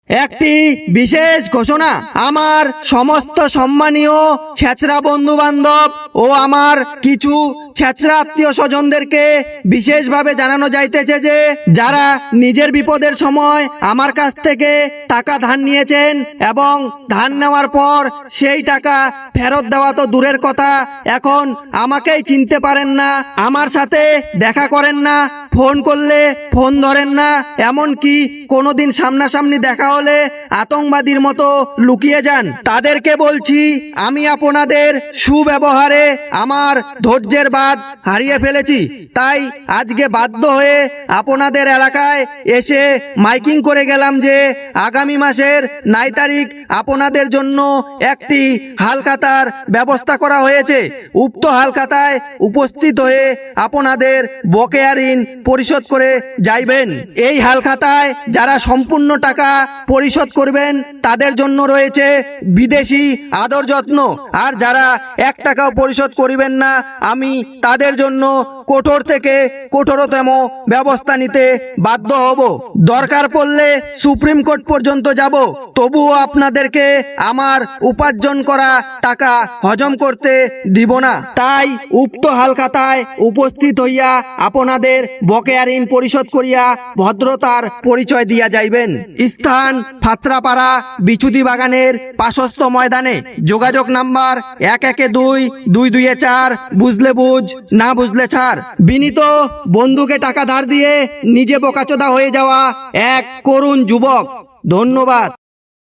একটি বিশেষ ঘোষণা, আমার সমস্ত সম্মানীয় ছেচরা বন্ধু বান্ধব ও আমার কিছু ছেচরা আত্মীয় স্বজনদেরকে বিশেষভাবে জানানো যাইতেছে যে যারা নিজের বিপদের সময় আমার কাছ থেকে টাকা ধার নিয়েছেন এবং ধার নেওয়ার পর সেই টাকা ফেরত দেওয়া তো দূরের কথা, এখন আমাকেই চিনতে পারেন না, আমার সাথে দেখা করেন না, ফোন করলে ফোন ধরেন না, এমনকি কোনোদিন সামনাসামনি দেখা হলে আতঙ্কবাদীর মতো লুকিয়ে যান, তাদেরকে বলছি আমি আপনাদের সুব্যবহারে আমার ধৈর্যের বাঁধ হারিয়ে ফেলেছি। তাই আজকে বাধ্য হয়ে আপনাদের এলাকায় এসে মাইকিং করে গেলাম যে আগামী মাসের 9 তারিখ আপনাদের জন্য একটি হালখাতার ব্যবস্থা করা হয়েছে। উক্ত হালখাতায় উপস্থিত হয়ে আপনাদের বকেয়া ঋণ পরিশোধ করে যাইবেন। এই হালখাতায় যারা সম্পূর্ণ টাকা পরিশোধ করবেন তাদের জন্য রয়েছে বিদেশি আদর যত্ন, আর যারা 1 টাকাও পরিশোধ করিবেন না আমি তাদের জন্য কঠোর থেকে কঠোরতম ব্যবস্থা নিতে বাধ্য হব। দরকার পড়লে সুপ্রিম কোর্ট পর্যন্ত যাব, তবুও আপনাদেরকে আমার উপার্জন করা টাকা হজম করতে দিব না। তাই উক্ত হালখাতায় উপস্থিত হইয়া আপনাদের বকেয়া ঋণ পরিশোধ করিয়া ভদ্রতার পরিচয় দিয়া যাইবেন। স্থান ফাত্রাপাড়া বিচুদি বাগানের পাশস্থ ময়দানে। যোগাযোগ নাম্বার 112-224, বুঝলে বুঝ, না বুঝলে ছাড়। বিনীত বন্ধুকে টাকা ধার দিয়ে নিজে বোকাচোদা হয়ে যাওয়া এক করুণ যুবক। ধন্যবাদ।